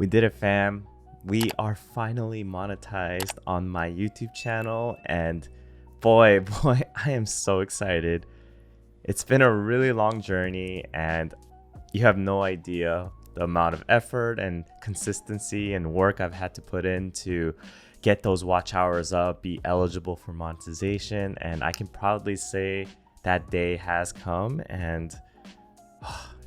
We did it, fam. We are finally monetized on my YouTube channel, and boy, I am so excited. It's been a really long journey, and you have no idea the amount of effort and consistency and work I've had to put in to get those watch hours up, be eligible for monetization, and I can proudly say that day has come, and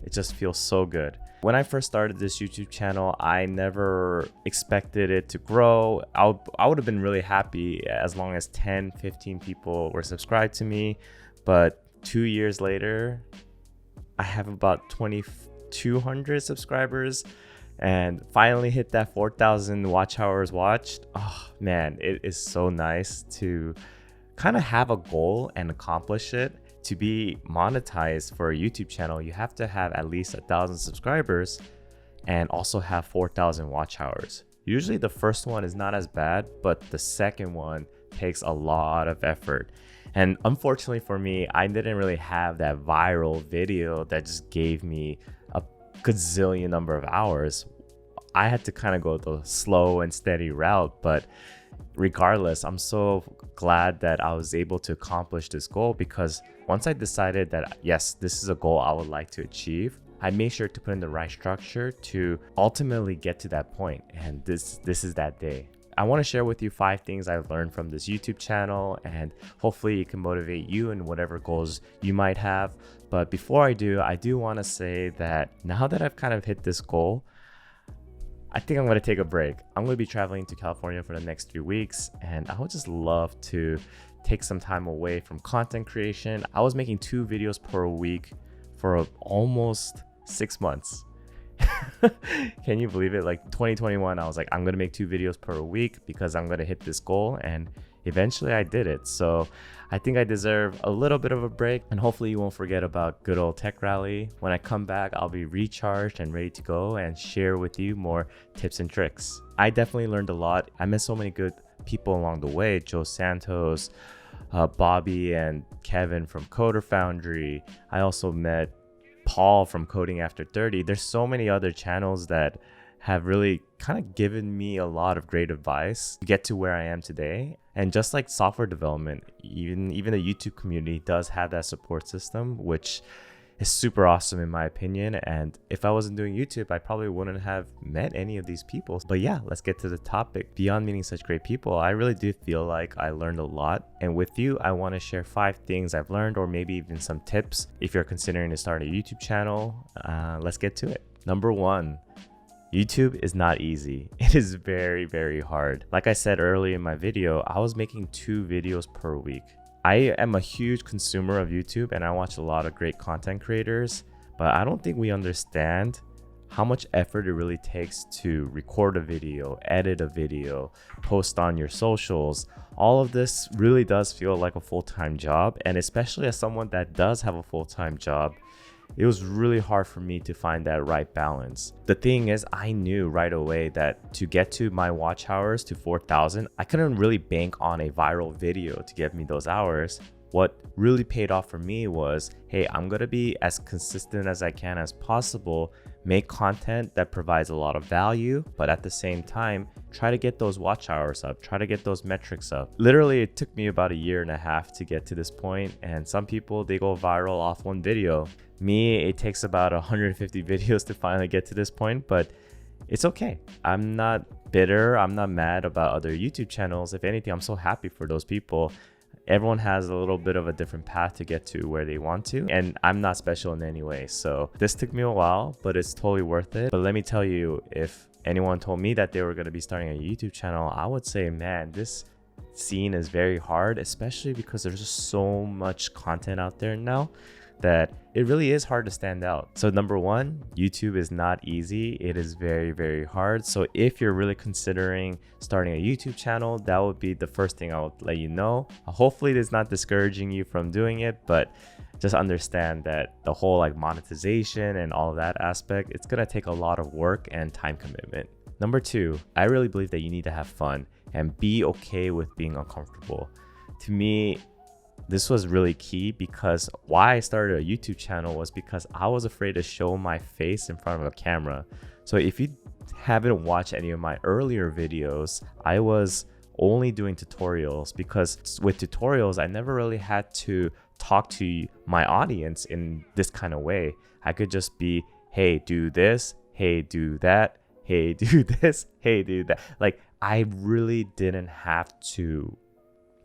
it just feels so good. When I first started this YouTube channel, I never expected it to grow. I would have been really happy as long as 10, 15 people were subscribed to me. But 2 years later, I have about 2,200 subscribers and finally hit that 4,000 watch hours watched. Oh man, it is so nice to kind of have a goal and accomplish it. To be monetized for a YouTube channel, you have to have at least 1,000 subscribers and also have 4,000 watch hours. Usually the first one is not as bad, but the second one takes a lot of effort. And unfortunately for me, I didn't really have that viral video that just gave me a gazillion number of hours. I had to kind of go the slow and steady route, but regardless, I'm so glad that I was able to accomplish this goal, because once I decided that yes, this is a goal I would like to achieve, I made sure to put in the right structure to ultimately get to that point. And this is that day. I want to share with you 5 things I've learned from this YouTube channel, and hopefully it can motivate you in whatever goals you might have. But before I do want to say that now that I've kind of hit this goal, I think I'm going to take a break. I'm going to be traveling to California for the next 3 weeks, and I would just love to take some time away from content creation. I was making 2 videos per week for almost 6 months. Can you believe it? Like 2021, I was like, I'm going to make 2 videos per week because I'm going to hit this goal, and eventually I did it. So I think I deserve a little bit of a break, and hopefully you won't forget about good old Tech Rally. When I come back, I'll be recharged and ready to go and share with you more tips and tricks. I definitely learned a lot. I met so many good people along the way. Joe Santos, Bobby and Kevin from Coder Foundry. I also met Paul from Coding After 30. There's so many other channels that have really kind of given me a lot of great advice to get to where I am today. And just like software development, even the YouTube community does have that support system, which is super awesome in my opinion. And if I wasn't doing YouTube, I probably wouldn't have met any of these people. But yeah, let's get to the topic. Beyond meeting such great people, I really do feel like I learned a lot. And with you, I want to share 5 things I've learned, or maybe even some tips if you're considering to start a YouTube channel. Let's get to it. Number 1. YouTube is not easy. It is very, very hard. Like I said earlier in my video, I was making 2 videos per week. I am a huge consumer of YouTube and I watch a lot of great content creators, but I don't think we understand how much effort it really takes to record a video, edit a video, post on your socials. All of this really does feel like a full-time job, and especially as someone that does have a full-time job, it was really hard for me to find that right balance. The thing is, I knew right away that to get to my watch hours to 4,000, I couldn't really bank on a viral video to get me those hours. What really paid off for me was, hey, I'm gonna be as consistent as I can as possible, make content that provides a lot of value, but at the same time, try to get those watch hours up, try to get those metrics up. Literally, it took me about 1.5 years to get to this point, and some people, they go viral off one video. Me, it takes about 150 videos to finally get to this point, but it's okay. I'm not bitter, I'm not mad about other YouTube channels. If anything, I'm so happy for those people. Everyone has a little bit of a different path to get to where they want to, and I'm not special in any way. So this took me a while, but it's totally worth it. But let me tell you, if anyone told me that they were going to be starting a YouTube channel, I would say, man, this scene is very hard, especially because there's just so much content out there now that it really is hard to stand out. So number 1, YouTube is not easy. It is very, very hard. So if you're really considering starting a YouTube channel, that would be the first thing I would let you know. Hopefully it is not discouraging you from doing it, but just understand that the whole like monetization and all of that aspect, it's gonna take a lot of work and time commitment. Number 2, I really believe that you need to have fun and be okay with being uncomfortable. To me, this was really key, because why I started a YouTube channel was because I was afraid to show my face in front of a camera. So if you haven't watched any of my earlier videos, I was only doing tutorials, because with tutorials, I never really had to talk to my audience in this kind of way. I could just be, hey, do this, hey, do that, hey, do this, hey, do that. Like, I really didn't have to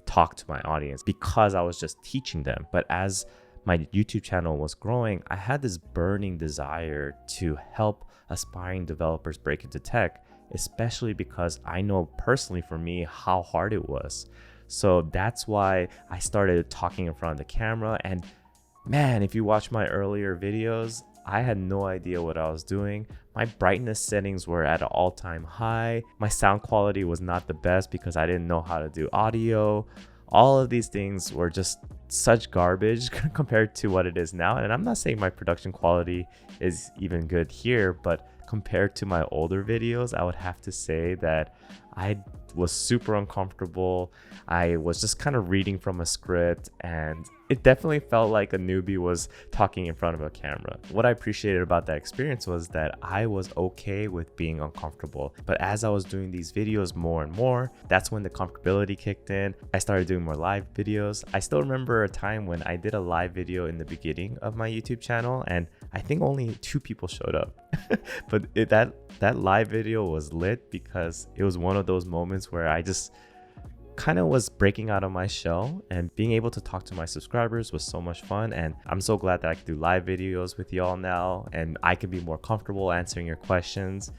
talk to my audience because I was just teaching them. But as my YouTube channel was growing, I had this burning desire to help aspiring developers break into tech, especially because I know personally for me how hard it was. So that's why I started talking in front of the camera. And man, if you watch my earlier videos, I had no idea what I was doing. My brightness settings were at an all-time high. My sound quality was not the best because I didn't know how to do audio. All of these things were just such garbage compared to what it is now. And I'm not saying my production quality is even good here, but compared to my older videos, I would have to say that I was super uncomfortable. I was just kind of reading from a script, and it definitely felt like a newbie was talking in front of a camera. What I appreciated about that experience was that I was okay with being uncomfortable. But as I was doing these videos more and more, that's when the comfortability kicked in. I started doing more live videos. I still remember a time when I did a live video in the beginning of my YouTube channel, and I think only 2 people showed up. But that live video was lit because it was one of those moments where I just kind of was breaking out of my shell, and being able to talk to my subscribers was so much fun. And I'm so glad that I can do live videos with y'all now, and I can be more comfortable answering your questions,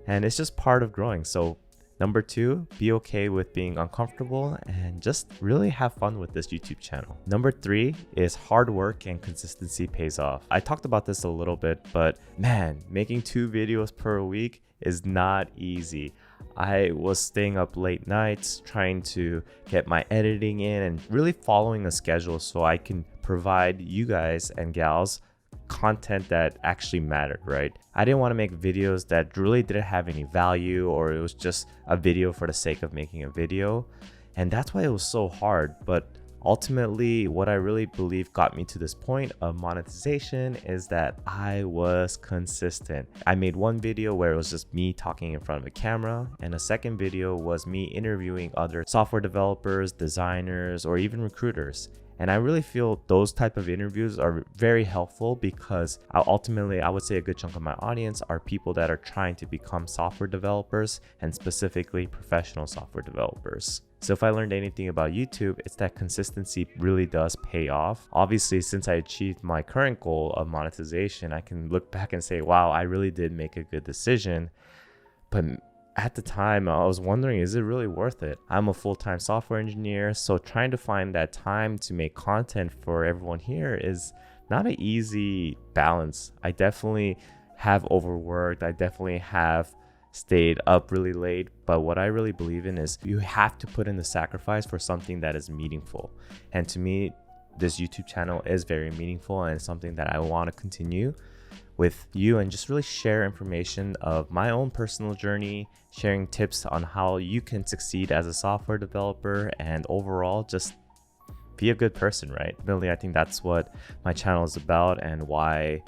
and it's just part of growing. So number 2, be okay with being uncomfortable and just really have fun with this YouTube channel. Number 3 is hard work and consistency pays off. I talked about this a little bit, but man, making 2 videos per week is not easy. I was staying up late nights trying to get my editing in and really following a schedule so I can provide you guys and gals content that actually mattered, right? I didn't want to make videos that really didn't have any value, or it was just a video for the sake of making a video. And that's why it was so hard. But ultimately, what I really believe got me to this point of monetization is that I was consistent. I made one video where it was just me talking in front of a camera, and a second video was me interviewing other software developers, designers, or even recruiters. And I really feel those type of interviews are very helpful because ultimately, I would say a good chunk of my audience are people that are trying to become software developers, and specifically professional software developers. So if I learned anything about YouTube, it's that consistency really does pay off. Obviously, since I achieved my current goal of monetization, I can look back and say, wow, I really did make a good decision. But at the time, I was wondering, is it really worth it? I'm a full-time software engineer, so trying to find that time to make content for everyone here is not an easy balance. I definitely have overworked. I definitely have stayed up really late. But what I really believe in is you have to put in the sacrifice for something that is meaningful. And to me, this YouTube channel is very meaningful, and it's something that I want to continue with you and just really share information of my own personal journey, sharing tips on how you can succeed as a software developer, and overall just be a good person, right? Really, I think that's what my channel is about, and why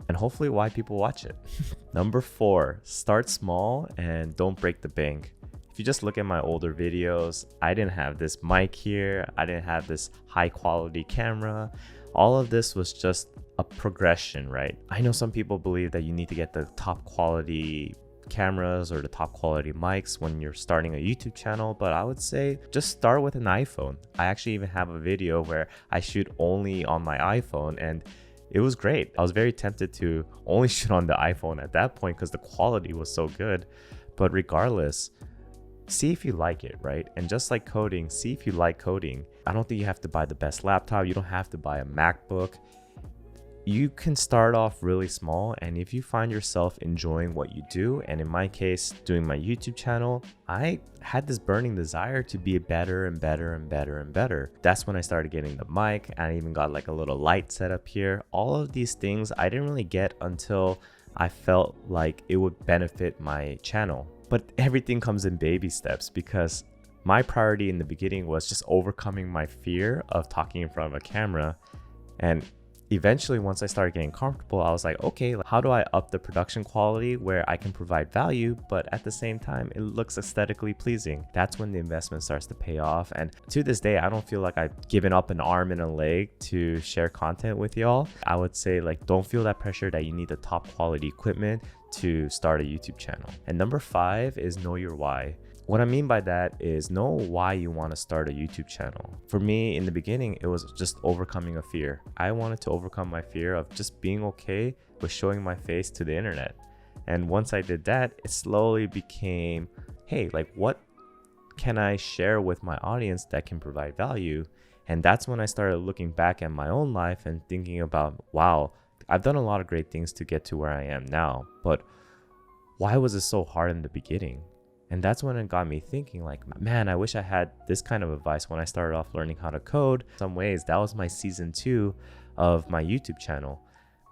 and hopefully why people watch it. Number 4, start small and don't break the bank. If you just look at my older videos, I didn't have this mic here. I didn't have this high quality camera. All of this was just a progression, right? I know some people believe that you need to get the top quality cameras or the top quality mics when you're starting a YouTube channel, but I would say just start with an iPhone. I actually even have a video where I shoot only on my iPhone, and it was great. I was very tempted to only shoot on the iPhone at that point because the quality was so good. But regardless, see if you like it, right? And just like coding, see if you like coding. I don't think you have to buy the best laptop. You don't have to buy a MacBook. You can start off really small, and if you find yourself enjoying what you do, and in my case, doing my YouTube channel, I had this burning desire to be better and better and better and better. That's when I started getting the mic, and I even got like a little light set up here. All of these things I didn't really get until I felt like it would benefit my channel. But everything comes in baby steps, because my priority in the beginning was just overcoming my fear of talking in front of a camera. And eventually, once I started getting comfortable, I was like, okay, how do I up the production quality where I can provide value, but at the same time, it looks aesthetically pleasing? That's when the investment starts to pay off. And to this day, I don't feel like I've given up an arm and a leg to share content with y'all. I would say, like, don't feel that pressure that you need the top quality equipment to start a YouTube channel. And number 5 is know your why. What I mean by that is know why you want to start a YouTube channel. For me, in the beginning, it was just overcoming a fear. I wanted to overcome my fear of just being okay with showing my face to the internet. And once I did that, it slowly became, hey, like, what can I share with my audience that can provide value? And that's when I started looking back at my own life and thinking about, wow, I've done a lot of great things to get to where I am now, but why was it so hard in the beginning? And that's when it got me thinking, like, man, I wish I had this kind of advice when I started off learning how to code. In some ways, that was my season 2 of my YouTube channel.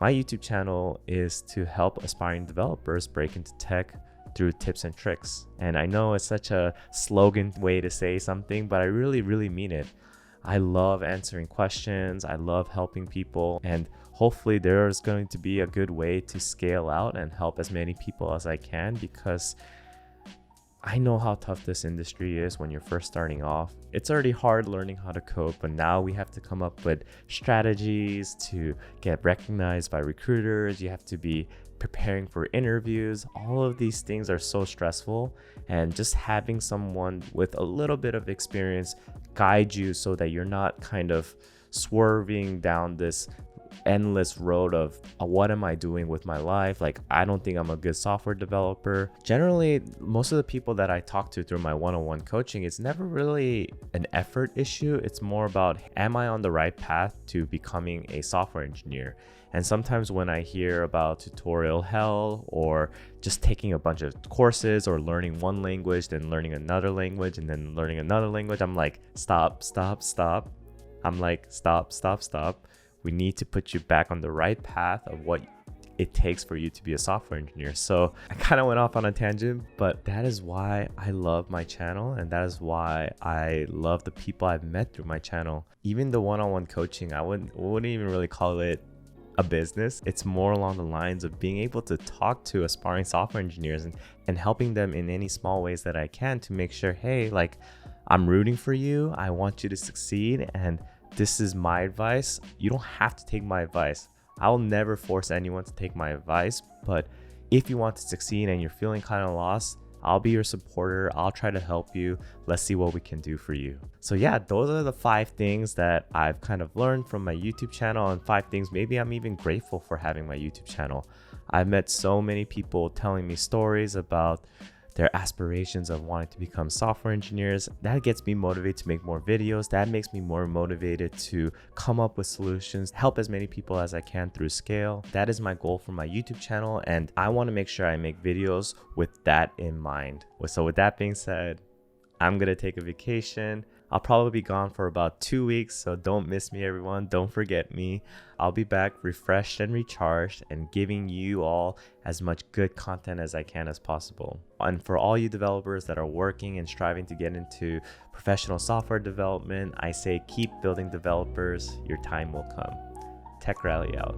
My YouTube channel is to help aspiring developers break into tech through tips and tricks. And I know it's such a slogan way to say something, but I really, really mean it. I love answering questions. I love helping people. And hopefully there's going to be a good way to scale out and help as many people as I can, because I know how tough this industry is when you're first starting off. It's already hard learning how to code, but now we have to come up with strategies to get recognized by recruiters. You have to be preparing for interviews. All of these things are so stressful, and just having someone with a little bit of experience guide you so that you're not kind of swerving down this endless road of what am I doing with my life? Like, I don't think I'm a good software developer. Generally, most of the people that I talk to through my one-on-one coaching, it's never really an effort issue. It's more about, am I on the right path to becoming a software engineer? And sometimes when I hear about tutorial hell, or just taking a bunch of courses, or learning one language, then learning another language, and then learning another language, I'm like, stop. I'm like, stop. We need to put you back on the right path of what it takes for you to be a software engineer. So I kind of went off on a tangent, but that is why I love my channel, and that is why I love the people I've met through my channel. Even the one-on-one coaching, I wouldn't even really call it a business. It's more along the lines of being able to talk to aspiring software engineers and helping them in any small ways that I can to make sure, hey, like, I'm rooting for you. I want you to succeed, and this is my advice. You don't have to take my advice. I'll never force anyone to take my advice, but if you want to succeed and you're feeling kind of lost, I'll be your supporter. I'll try to help you. Let's see what we can do for you. So yeah, those are the 5 things that I've kind of learned from my YouTube channel, and 5 things maybe I'm even grateful for having my YouTube channel. I've met so many people telling me stories about their aspirations of wanting to become software engineers. That gets me motivated to make more videos. That makes me more motivated to come up with solutions, help as many people as I can through scale. That is my goal for my YouTube channel, and I want to make sure I make videos with that in mind. So with that being said, I'm gonna take a vacation. I'll probably be gone for about 2 weeks, so don't miss me, everyone. Don't forget me. I'll be back refreshed and recharged and giving you all as much good content as I can as possible. And for all you developers that are working and striving to get into professional software development, I say keep building developers. Your time will come. Tech Rally out.